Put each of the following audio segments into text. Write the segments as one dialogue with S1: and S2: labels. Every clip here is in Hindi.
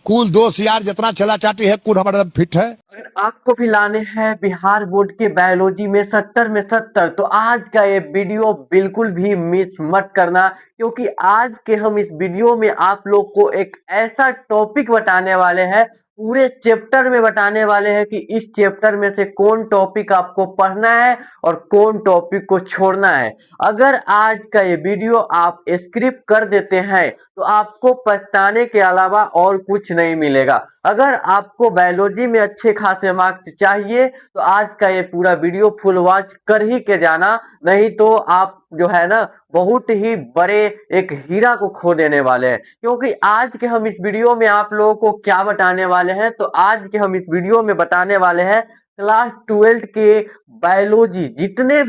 S1: कुल दोस्त यार जितना चला चाटी है कुल हमारा फिट है।
S2: अगर आपको भी लाने हैं बिहार बोर्ड के बायोलॉजी में 70 में 70, तो आज का ये वीडियो बिल्कुल भी मिस मत करना, क्योंकि आज के हम इस वीडियो में आप लोग को एक ऐसा टॉपिक बताने वाले हैं, पूरे चैप्टर में बताने वाले हैं कि इस चैप्टर में से कौन टॉपिक आपको पढ़ना है और कौन टॉपिक को छोड़ना है। अगर आज का ये वीडियो आप स्किप कर देते हैं तो आपको पछताने के अलावा और कुछ नहीं मिलेगा। अगर आपको बायोलॉजी में अच्छे खासे मार्क्स चाहिए तो आज का ये पूरा वीडियो फुल वॉच कर ही के जाना, नहीं तो आप जो है ना बहुत ही बड़े एक हीरा को खो देने वाले हैं। क्योंकि आज के हम इस वीडियो में आप लोगों को क्या बताने वाले हैं, तो आज के हम इस वीडियो में बताने वाले हैं क्लास 12 के बायोलॉजी जितने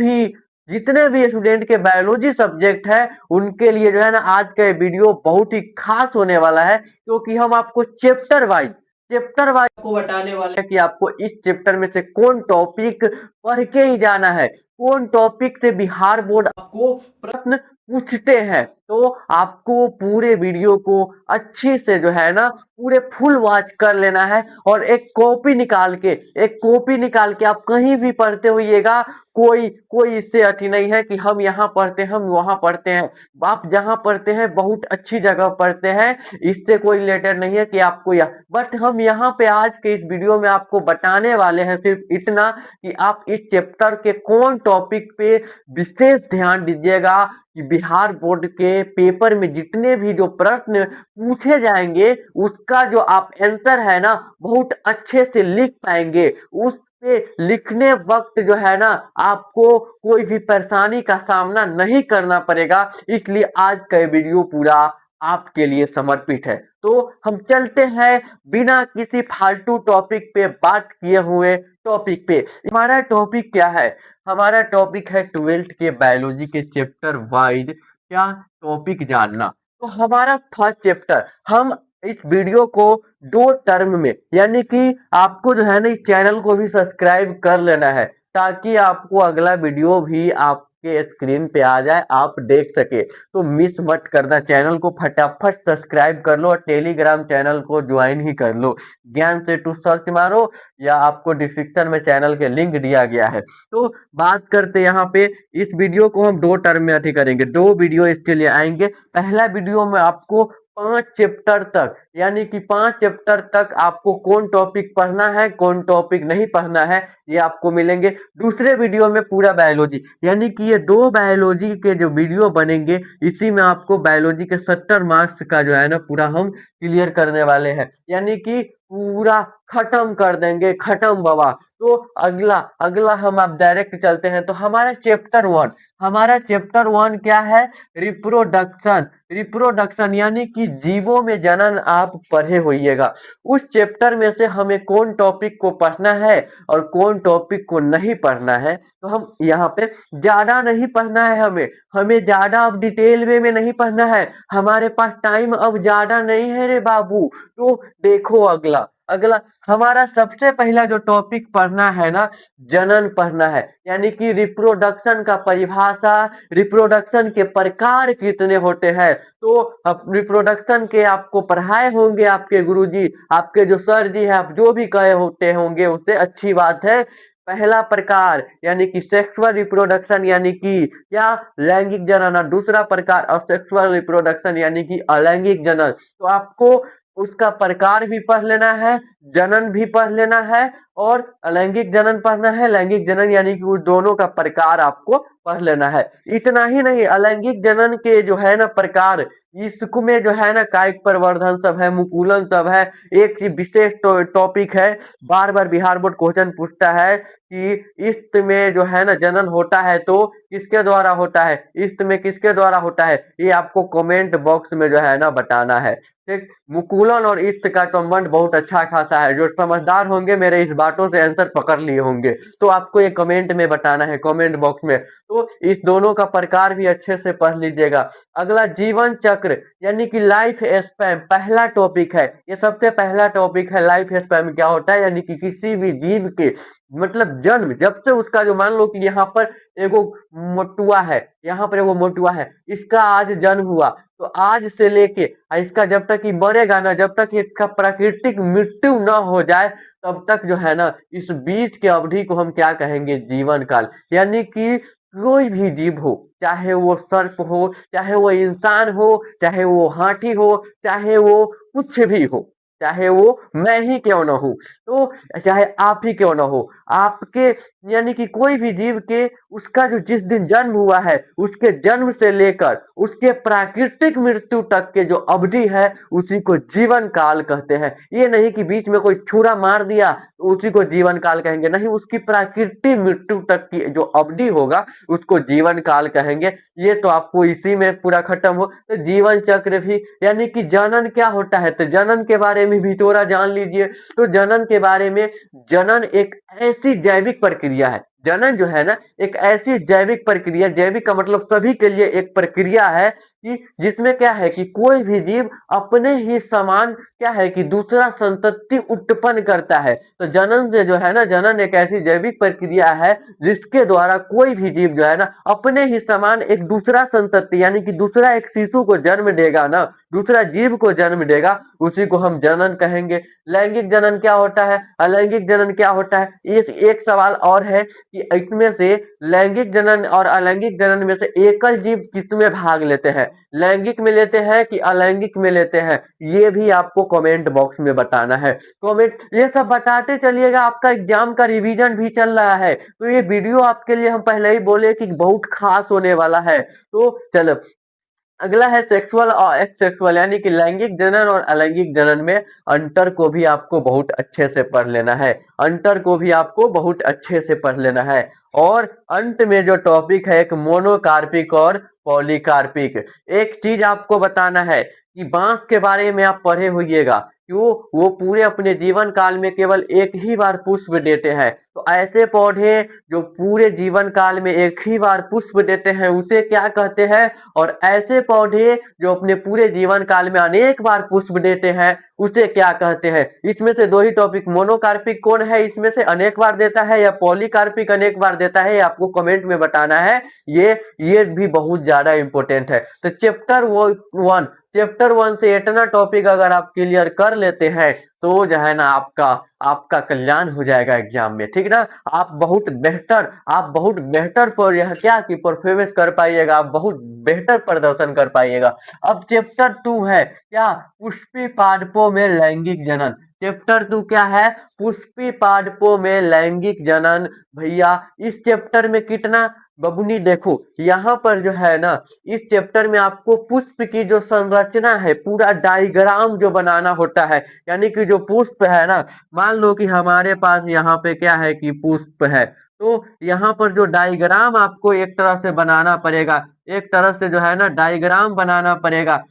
S2: भी स्टूडेंट के बायोलॉजी सब्जेक्ट है उनके लिए जो है ना आज का ये वीडियो बहुत ही खास होने वाला है, क्योंकि हम आपको चैप्टर वाइज को बताने वाले हैं कि आपको इस चैप्टर में से कौन टॉपिक पढ़ के ही जाना है, कौन टॉपिक से बिहार बोर्ड आपको प्रश्न पूछते हैं। तो आपको पूरे वीडियो को अच्छे से जो है ना पूरे फुल वॉच कर लेना है और एक कॉपी निकाल के आप कहीं भी पढ़ते होइएगा। कोई इससे अति नहीं है कि हम यहाँ पढ़ते हैं हम वहां पढ़ते हैं। आप जहाँ पढ़ते हैं बहुत अच्छी जगह पढ़ते हैं, इससे कोई रिलेटेड नहीं है कि आपको बट हम यहाँ पे आज के इस वीडियो में आपको बताने वाले हैं सिर्फ इतना कि आप इस चैप्टर के कौन टॉपिक पे विशेष ध्यान दीजिएगा कि बिहार बोर्ड के पेपर में जितने भी जो प्रश्न पूछे जाएंगे उसका जो आप आंसर है ना बहुत अच्छे से लिख पाएंगे। उस पे लिखने वक्त जो है ना आपको कोई भी परेशानी का सामना नहीं करना पड़ेगा, इसलिए आज का वीडियो पूरा आपके लिए समर्पित है। तो हम चलते हैं बिना किसी फालतू टॉपिक पे बात किए हुए टॉपिक पे। हमारा टॉपिक क्या है? हमारा टॉपिक है 12th के बायोलॉजी के चैप्टर वाइज क्या टॉपिक जानना। तो हमारा फर्स्ट चैप्टर, हम इस वीडियो को 2 टर्म में, यानी कि आपको जो है ना इस चैनल को भी सब्सक्राइब कर लेना है ताकि आपको अगला वीडियो भी आपके स्क्रीन पे आ जाए, आप देख सके। तो मिस मत करना, चैनल को फटाफट सब्सक्राइब कर लो और टेलीग्राम चैनल को ज्वाइन ही कर लो। ज्ञान सेतु सर्च मारो या आपको डिस्क्रिप्शन में चैनल के लिंक दिया गया है। तो बात करते यहाँ पे, इस वीडियो को हम 2 टर्म में अति करेंगे, 2 वीडियो इसके लिए आएंगे। पहला वीडियो में आपको 5 चैप्टर तक, यानी कि 5 चैप्टर तक आपको कौन टॉपिक पढ़ना है कौन टॉपिक नहीं पढ़ना है ये आपको मिलेंगे। दूसरे वीडियो में पूरा बायोलॉजी, यानी कि ये 2 बायोलॉजी के जो वीडियो बनेंगे इसी में आपको बायोलॉजी के 70 मार्क्स का जो है ना पूरा हम क्लियर करने वाले हैं, यानी कि पूरा खत्म कर देंगे, खत्म बाबा। तो अगला अगला हम आप डायरेक्ट चलते हैं। तो हमारा चैप्टर 1 क्या है? रिप्रोडक्शन यानी कि जीवों में जनन आप पढ़े होइएगा। उस चैप्टर में से हमें कौन टॉपिक को पढ़ना है और कौन टॉपिक को नहीं पढ़ना है, तो हम यहाँ पे ज्यादा नहीं पढ़ना है, हमें ज्यादा अब डिटेल में नहीं पढ़ना है, हमारे पास टाइम अब ज्यादा नहीं है रे बाबू। तो देखो अगला हमारा सबसे पहला जो टॉपिक पढ़ना है ना, जनन पढ़ना है, यानी कि रिप्रोडक्शन का परिभाषा, रिप्रोडक्शन के प्रकार कितने होते हैं। तो अब रिप्रोडक्शन के आपको पढ़ाए होंगे आपके गुरुजी, आपके जो सर जी हैं, आप जो भी कहे होते होंगे उससे अच्छी बात है। पहला प्रकार यानी कि सेक्सुअल रिप्रोडक्शन यानी कि क्या लैंगिक जनन, दूसरा प्रकार असेक्सुअल रिप्रोडक्शन यानी कि अलैंगिक जनन। तो आपको उसका प्रकार भी पढ़ लेना है, जनन भी पढ़ लेना है और अलैंगिक जनन पढ़ना है, लैंगिक जनन यानी कि उस दोनों का प्रकार आपको पढ़ लेना है। इतना ही नहीं, अलैंगिक जनन के जो है ना प्रकार, इसमें जो है ना कायिक प्रवर्धन सब है, मुकुलन सब है। एक विशेष टॉपिक है, बार बार बिहार बोर्ड क्वेश्चन पूछता है कि इस्त में जो है ना जनन होता है तो किसके द्वारा होता है, इस्त में किसके द्वारा होता है, ये आपको कमेंट बॉक्स में जो है ना बताना है। ठीक, मुकुलन और इस्त का संबंध बहुत अच्छा खासा है, जो समझदार होंगे मेरे इस बातों से आंसर पकड़ लिए होंगे। तो आपको ये कमेंट में बताना है, कमेंट बॉक्स में। तो इस दोनों का प्रकार भी अच्छे से पढ़ लीजिएगा। अगला जीवन चक्र यानी कि लाइफ स्पैन पहला टॉपिक है, ये सबसे पहला टॉपिक है। लाइफ स्पैन क्या होता है, यानी कि किसी भी जीव के मतलब जन्म जब से उसका जो मान लो कि यहाँ पर एगो मोटुआ है, यहाँ पर एगो मोटुआ है, इसका आज जन्म हुआ, तो आज से लेके इसका जब तक ये मरेगा ना, जब तक इसका प्राकृतिक मृत्यु ना हो जाए, तब तक जो है ना इस बीच के अवधि को हम क्या कहेंगे, जीवन काल। यानी कि कोई भी जीव हो, चाहे वो सर्प हो, चाहे वो इंसान हो, चाहे वो हाथी हो, चाहे वो कुछ भी हो, चाहे वो मैं ही क्यों ना हूं, तो चाहे आप ही क्यों ना हो, आपके यानी कि कोई भी जीव के उसका जो जिस दिन जन्म हुआ है, उसके जन्म से लेकर उसके प्राकृतिक मृत्यु तक के जो अवधि है, उसी को जीवन काल कहते हैं। ये नहीं कि बीच में कोई छुरा मार दिया तो उसी को जीवन काल कहेंगे, नहीं, उसकी प्राकृतिक मृत्यु तक की जो अवधि होगा उसको जीवन काल कहेंगे। ये तो आपको इसी में पूरा खत्म हो। तो जीवन चक्र भी यानी कि जनन क्या होता है, तो जनन के बारे में भी थोड़ा जान लीजिए। तो जनन के बारे में, जनन एक ऐसी जैविक प्रक्रिया है, जनन जो है ना एक ऐसी जैविक प्रक्रिया, जैविक का मतलब सभी के लिए एक प्रक्रिया है कि जिसमें क्या है कि कोई भी जीव अपने ही समान क्या है कि दूसरा संतति उत्पन्न करता है। तो जनन से जो है ना, जनन एक ऐसी जैविक प्रक्रिया है जिसके द्वारा कोई भी जीव जो है ना अपने ही समान एक दूसरा संतति यानी कि दूसरा एक शिशु को जन्म देगा ना, दूसरा जीव को जन्म देगा, उसी को हम जनन कहेंगे। लैंगिक जनन क्या होता है, अलैंगिक जनन क्या होता है, इस एक सवाल और है कि इसमें से लैंगिक जनन और अलैंगिक जनन में से एकल जीव किसमें भाग लेते हैं, लैंगिक में लेते हैं कि अलैंगिक में लेते हैं, ये भी आपको कमेंट बॉक्स में बताना है। कमेंट ये सब बताते चलिएगा, आपका एग्जाम का रिवीजन भी चल रहा है, तो ये वीडियो आपके लिए हम पहले ही बोले कि बहुत खास होने वाला है। तो चलो अगला है सेक्सुअल और एक्सेक्सुअल, यानी कि लैंगिक जनन और अलैंगिक जनन में अंतर को भी आपको बहुत अच्छे से पढ़ लेना है, अंतर को भी आपको बहुत अच्छे से पढ़ लेना है। और अंत में जो टॉपिक है एक मोनोकार्पिक और पॉलीकार्पिक, एक चीज आपको बताना है कि बांस के बारे में आप पढ़े होइएगा, क्यों, वो पूरे अपने जीवन काल में केवल एक ही बार पुष्प देते हैं। तो ऐसे पौधे जो पूरे जीवन काल में एक ही बार पुष्प देते हैं उसे क्या कहते हैं, और ऐसे पौधे जो अपने पूरे जीवन काल में अनेक बार पुष्प देते हैं उसे क्या कहते हैं। इसमें से दो ही टॉपिक, मोनोकार्पिक कौन है इसमें से अनेक बार देता है या पॉलीकार्पिक अनेक बार देता है, आपको कमेंट में बताना है। ये भी बहुत ज्यादा इंपॉर्टेंट है। तो चैप्टर वन से इतना टॉपिक अगर आप क्लियर कर लेते हैं तो जो है ना आपका कल्याण हो जाएगा एग्जाम में, ठीक ना। आप बहुत बेहतर पर यह क्या कि परफॉर्मेंस कर पाइएगा, आप बहुत बेहतर प्रदर्शन कर पाइएगा। अब चैप्टर 2 है क्या, पुष्पी पादपों में लैंगिक जनन। चैप्टर 2 क्या है, पुष्पी पादपों में लैंगिक जनन। भैया इस चैप्टर में कितना बबुनी देखो, यहाँ पर जो है ना इस चैप्टर में आपको पुष्प की जो संरचना है, पूरा डायग्राम जो बनाना होता है, यानी कि जो पुष्प है ना, मान लो कि हमारे पास यहाँ पे क्या है कि पुष्प है, तो यहाँ पर जो डायग्राम आपको एक तरह से बनाना पड़ेगा, एक तरह से जो है ना डायग्राम बनाना पड़ेगा।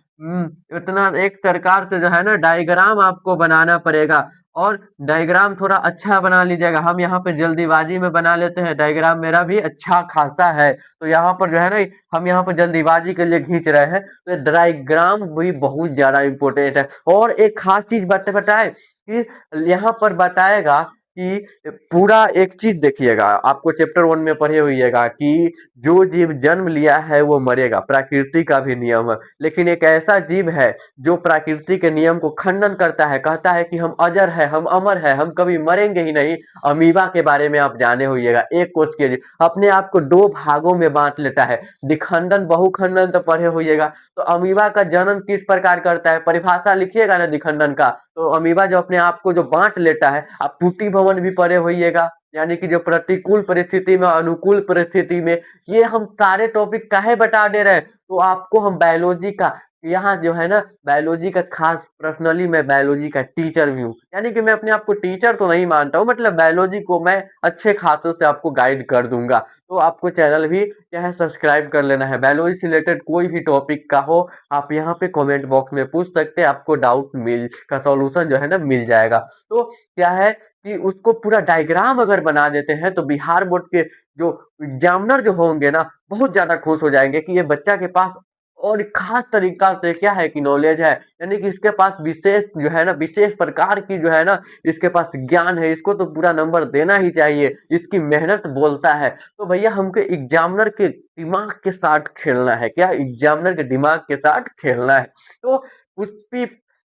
S2: इतना एक प्रकार से जो है ना डायग्राम आपको बनाना पड़ेगा, और डायग्राम थोड़ा अच्छा बना लीजिएगा। हम यहाँ पे जल्दीबाजी में बना लेते हैं, डायग्राम मेरा भी अच्छा खासा है, तो यहाँ पर जो है ना हम यहाँ पर जल्दीबाजी के लिए खींच रहे हैं, तो डायग्राम भी बहुत ज्यादा इंपॉर्टेंट है। और एक खास चीज बताए कि यहाँ पर बताएगा कि पूरा एक चीज देखिएगा, आपको चैप्टर 1 में पढ़े हुईएगा कि जो जीव जन्म लिया है वो मरेगा, प्रकृति का भी नियम है। लेकिन एक ऐसा जीव है जो प्रकृति के नियम को खंडन करता है, कहता है कि हम अजर है, हम अमर है, हम कभी मरेंगे ही नहीं। अमीबा के बारे में आप जाने होइएगा, एक कोष के लिए अपने आप को दो भागों में बांट लेता है, दिखंडन बहुखंडन तो पढ़े होइएगा। तो अमीबा का जन्म किस प्रकार करता है, परिभाषा लिखिएगा ना दिखंडन का, तो अमीबा जो अपने आप को जो बांट लेता है, आप टूटी भवन भी पढ़े होइएगा, यानी कि जो प्रतिकूल परिस्थिति में अनुकूल परिस्थिति में। ये हम सारे टॉपिक काहे बता दे रहे हैं, तो आपको हम बायोलॉजी का यहाँ जो है ना बायोलॉजी का खास, पर्सनली मैं बायोलॉजी का टीचर भी हूँ, यानी कि मैं अपने आप को टीचर तो नहीं मानता हूँ, मतलब बायोलॉजी को मैं अच्छे खासों से आपको गाइड कर दूंगा। तो आपको चैनल भी क्या है सब्सक्राइब कर लेना है। बायोलॉजी से रिलेटेड कोई भी टॉपिक का हो आप यहाँ पे कमेंट बॉक्स में पूछ सकते हैं, आपको डाउट मिल का सॉल्यूशन जो है ना मिल जाएगा। तो क्या है कि उसको पूरा डायग्राम अगर बना देते हैं तो बिहार बोर्ड के जो एग्जामिनर जो होंगे ना बहुत ज्यादा खुश हो जाएंगे कि ये बच्चा के पास और खास तरीका से क्या है कि नॉलेज है, यानी कि इसके पास विशेष जो है ना, विशेष प्रकार की जो है ना, इसके पास ज्ञान है, इसको तो पूरा नंबर देना ही चाहिए, इसकी मेहनत बोलता है। तो भैया हमको एग्जामिनर के दिमाग के साथ खेलना है, क्या एग्जामिनर के दिमाग के साथ खेलना है। तो पुष्पी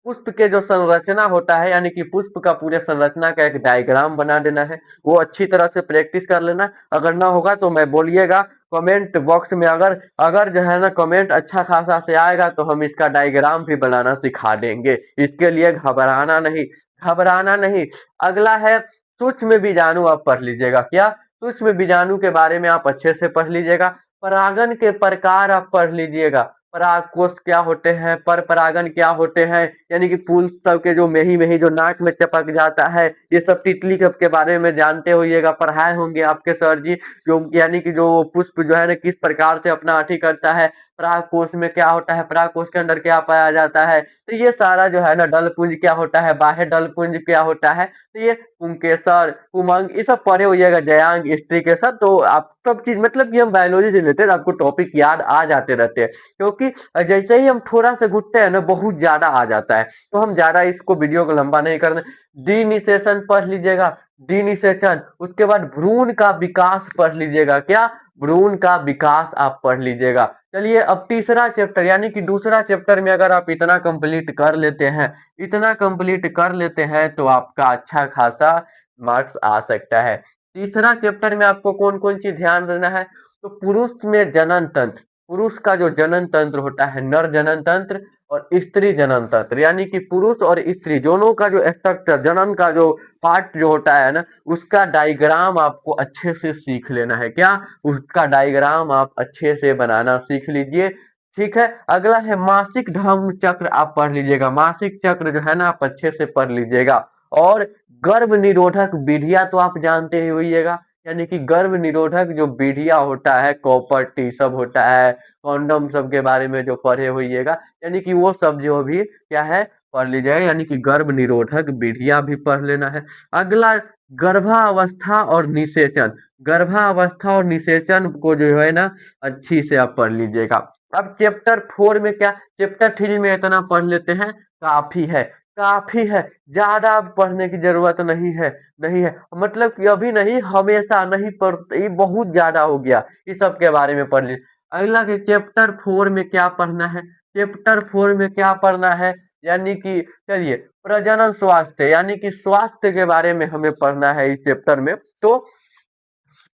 S2: पुष्प के जो संरचना होता है, यानी कि पुष्प का पूरे संरचना का एक डायग्राम बना देना है, वो अच्छी तरह से प्रैक्टिस कर लेना। अगर ना होगा तो मैं बोलिएगा कमेंट बॉक्स में, अगर अगर जो है ना कमेंट अच्छा खासा से आएगा तो हम इसका डायग्राम भी बनाना सिखा देंगे। इसके लिए घबराना नहीं, घबराना नहीं। अगला है सूक्ष्म बीजाणु, आप पढ़ लीजिएगा। क्या सूक्ष्म बीजाणु के बारे में आप अच्छे से पढ़ लीजिएगा। परागन के प्रकार आप पढ़ लीजिएगा। परागकोश क्या होते हैं, पर परागन क्या होते हैं, यानी कि फूल सब के जो मेही मेही जो नाक में चपक जाता है, ये सब तितली के बारे में जानते होइएगा, पढ़ाए होंगे आपके सर जी। जो यानी कि जो पुष्प जो है ना किस प्रकार से अपना अथी करता है, परागकोश में क्या होता है, परागकोश के अंदर क्या पाया जाता है, तो ये सारा जो है ना, दल पुंज क्या होता है, बाह्य दल पुंज क्या होता है, तो ये पुंकेसर, उमंग, ये सब पढ़े होइएगा, जयांग, स्त्री के सब। तो आप सब चीज मतलब कि हम बायोलॉजी से रिलेटेड आपको टॉपिक याद आ जाते रहते हैं, क्योंकि जैसे ही हम थोड़ा सा घुटते हैं ना, बहुत ज्यादा आ जाता है। तो हम ज्यादा इसको वीडियो को लंबा नहीं करना। डीनिसेशन पढ़ लीजिएगा, डीनिसेशन। उसके बाद भ्रूण का विकास पढ़ लीजिएगा। क्या भ्रूण का विकास आप पढ़ लीजिएगा। चलिए अब तीसरा चैप्टर, यानी कि दूसरा चैप्टर में अगर आप इतना कंप्लीट कर लेते हैं, इतना कंप्लीट कर लेते हैं, तो आपका अच्छा खासा मार्क्स आ सकता है। तीसरा चैप्टर में आपको कौन कौन चीज ध्यान देना है, तो पुरुष में जनन तंत्र, पुरुष का जो जनन तंत्र होता है, नर जनन तंत्र और स्त्री जनन तंत्र, यानी कि पुरुष और स्त्री दोनों का जो स्ट्रक्चर, जनन का जो पार्ट जो होता है ना, उसका डायग्राम आपको अच्छे से सीख लेना है। क्या उसका डायग्राम आप अच्छे से बनाना सीख लीजिए। ठीक है। अगला है मासिक धर्म चक्र, आप पढ़ लीजिएगा। मासिक चक्र जो है ना, आप अच्छे से पढ़ लीजिएगा। और गर्भ निरोधक विधियां तो आप जानते ही होइएगा, यानी कि गर्भ निरोधक जो विधियां होता है, कॉपर टी सब होता है, कॉन्डम सब के बारे में जो पढ़े होइएगा, यानी कि वो सब जो भी क्या है पढ़ लीजिएगा, यानी कि गर्भ निरोधक विधियां भी पढ़ लेना है। अगला गर्भावस्था और निषेचन, गर्भावस्था और निषेचन को जो है ना अच्छी से आप पढ़ लीजिएगा। अब चैप्टर 4 में क्या, चैप्टर 3 में इतना पढ़ लेते हैं, काफी है, काफी है, ज्यादा पढ़ने की जरूरत नहीं है, नहीं है, मतलब कि अभी नहीं, हमेशा नहीं पढ़ते, ये बहुत ज्यादा हो गया, इस सब के बारे में पढ़ लीजिए। अगला के चैप्टर 4 में क्या पढ़ना है, चैप्टर 4 में क्या पढ़ना है, यानी कि चलिए प्रजनन स्वास्थ्य, यानी कि स्वास्थ्य के बारे में हमें पढ़ना है इस चैप्टर में। तो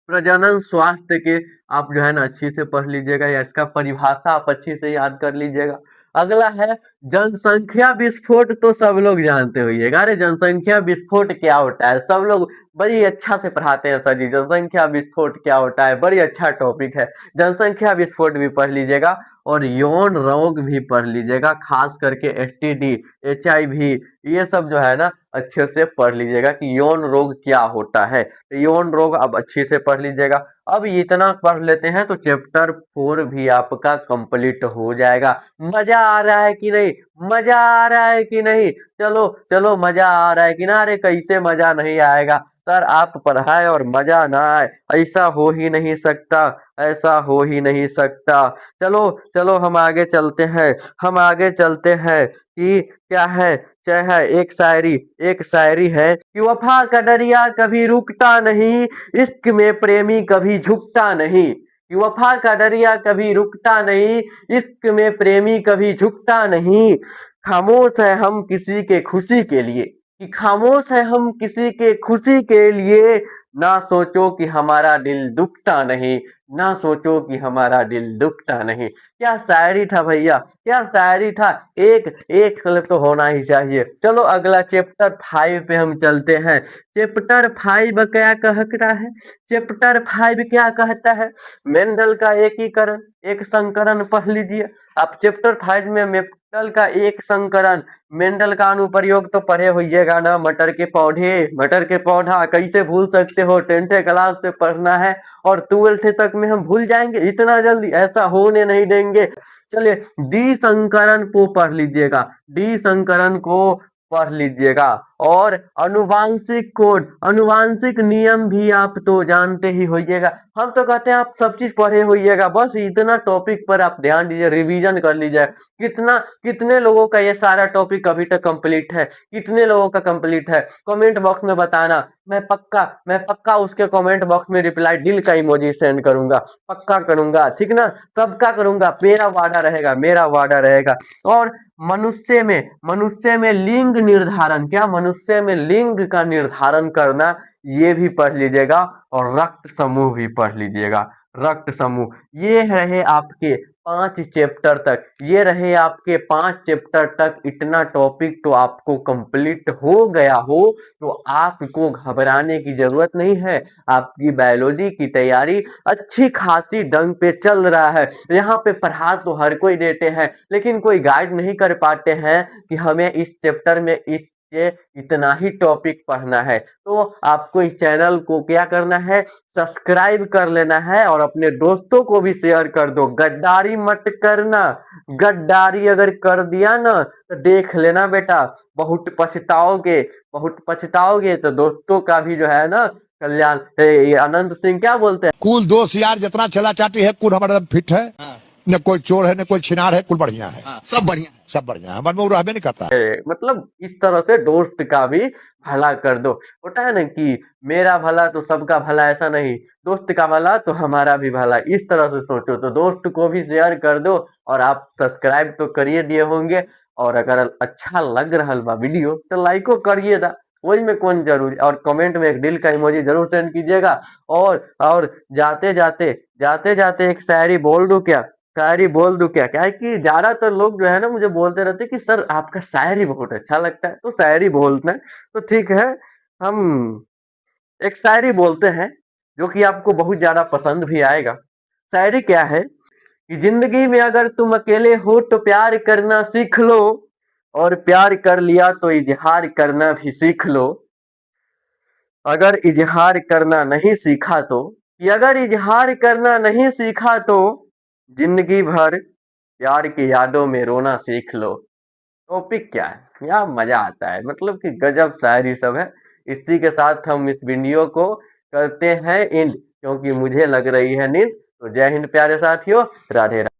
S2: प्रजनन स्वास्थ्य के आप जो है ना अच्छी से पढ़ लीजिएगा, या इसका परिभाषा आप अच्छी से याद कर लीजिएगा। अगला है जनसंख्या विस्फोट, तो सब लोग जानते होइएगा। अरे जनसंख्या विस्फोट क्या होता है, सब लोग बड़ी अच्छा से पढ़ाते हैं सर जी, जनसंख्या विस्फोट क्या होता है, बड़ी अच्छा टॉपिक है। जनसंख्या विस्फोट भी पढ़ लीजिएगा, और यौन रोग भी पढ़ लीजिएगा, खास करके एसटीडी, एचआईवी, ये सब जो है ना अच्छे से पढ़ लीजिएगा कि यौन रोग क्या होता है। यौन रोग आप अच्छे से पढ़ लीजिएगा। अब इतना पढ़ लेते हैं तो चैप्टर 4 भी आपका कंप्लीट हो जाएगा। मजा आ रहा है कि नहीं, मजा आ रहा है कि नहीं, चलो चलो मजा आ रहा है कि ना, अरे कैसे मजा नहीं आएगा सर, आप पढ़ाए और मजा ना आए, ऐसा हो ही नहीं सकता, ऐसा हो ही नहीं सकता। चलो चलो हम आगे चलते हैं, हम आगे चलते हैं कि क्या है, क्या है, एक शायरी है कि वफा का दरिया कभी रुकता नहीं, इश्क में प्रेमी कभी झुकता नहीं, कि वफा का दरिया कभी रुकता नहीं, इश्क में प्रेमी कभी झुकता नहीं। खामोश है हम किसी के खुशी के लिए, कि खामोश है हम किसी के खुशी के लिए, ना सोचो कि हमारा दिल दुखता नहीं, ना सोचो कि हमारा दिल दुखता नहीं। क्या शायरी था भैया, क्या शायरी था, एक एक क्लिप तो होना ही चाहिए। चलो अगला चैप्टर 5 पे हम चलते हैं। चैप्टर 5 क्या कहता है, चैप्टर 5 क्या कहता है, मेंडल का एकीकरण, एक संकरण पढ़ लीजिए आप। चैप्टर 5 में मेंडल का एक संकरण, मेंडल का अनुप्रयोग तो पढ़े होइएगा ना, मटर के पौधे, मटर के पौधा कैसे भूल सकते हो, 10th क्लास से पढ़ना है और 12th तक में हम भूल जाएंगे इतना जल्दी, ऐसा होने नहीं देंगे। चलिए डी संकरण को पढ़ लीजिएगा, डी संकरण को पढ़ लीजिएगा। और अनुवांशिक कोड, अनुवांशिक नियम भी आप तो जानते ही होइएगा। हम तो कहते हैं आप सब चीज पढ़े होइएगा, बस इतना टॉपिक पर आप ध्यान दीजिए, रिवीजन कर लीजिए। कितने लोगों का ये सारा टॉपिक अभी तक कंप्लीट है, कितने लोगों का कंप्लीट है, कमेंट बॉक्स में बताना। मैं पक्का उसके कमेंट बॉक्स में रिप्लाई दिल का इमोजी सेंड करूंगा, पक्का करूंगा, ठीक ना, सबका करूंगा, मेरा वादा रहेगा, मेरा वादा रहेगा। और मनुष्य में लिंग निर्धारण, क्या मनुष्य में लिंग का निर्धारण करना, ये भी पढ़ लीजिएगा। और रक्त समूह भी पढ़ लीजिएगा, रक्त समूह। ये रहे आपके 5 चैप्टर तक, ये रहे आपके 5 चैप्टर तक। इतना टॉपिक तो आपको कंप्लीट हो गया हो तो आपको घबराने की जरूरत नहीं है। आपकी बायोलॉजी की तैयारी अच्छी खासी ढंग पे चल रहा है। यहाँ पे पढ़ा तो हर कोई देते हैं, लेकिन कोई गाइड नहीं कर पाते हैं कि हमें इस चैप्टर में ये इतना ही टॉपिक पढ़ना है। तो आपको इस चैनल को क्या करना है, सब्सक्राइब कर लेना है और अपने दोस्तों को भी शेयर कर दो। गद्दारी मत करना, गद्दारी अगर कर दिया ना तो देख लेना बेटा, बहुत पछताओगे, बहुत पछताओगे। तो दोस्तों का भी जो है ना कल्याण, ये अनंत सिंह क्या बोलते हैं,
S1: कुल दोस्त यार जितना चला चाटी है कुल हमारा फिट है। न कोई चोर है न कोई छिनार है, कुल बढ़िया है।
S3: सब बढ़िया है।
S1: सब बढ़िया है, मन में वो रहबे नहीं करता।
S2: मतलब इस तरह से दोस्त का भी भला कर दो। होता है ना कि मेरा भला तो सबका भला, ऐसा नहीं, दोस्त का भला तो हमारा भी भला, इस तरह से सोचो। तो दोस्त को भी शेयर कर दो और आप सब्सक्राइब तो करिए दिए होंगे। और अगर अच्छा लग रहा बा वीडियो तो लाइको करिए दा, वही में कौन जरूरी। और कमेंट में एक दिल का इमोजी जरूर सेंड कीजिएगा। और जाते जाते एक शायरी बोल दूं क्या, शायरी बोल दूं क्या? क्या है कि ज्यादातर लोग जो है ना मुझे बोलते रहते कि सर आपका शायरी बहुत अच्छा लगता है, तो शायरी बोलते हैं। तो ठीक है, हम एक शायरी बोलते हैं जो कि आपको बहुत ज्यादा पसंद भी आएगा। शायरी क्या है कि जिंदगी में अगर तुम अकेले हो तो प्यार करना सीख लो, और प्यार कर लिया तो इजहार करना भी सीख लो। अगर इजहार करना नहीं सीखा तो, कि अगर इजहार करना नहीं सीखा तो जिंदगी भर प्यार की यादों में रोना सीख लो। टॉपिक क्या है, क्या मजा आता है, मतलब कि गजब शायरी सब है। इसी के साथ हम इस वीडियो को करते हैं एंड, क्योंकि मुझे लग रही है नींद। तो जय हिंद प्यारे साथियों, राधे राधे।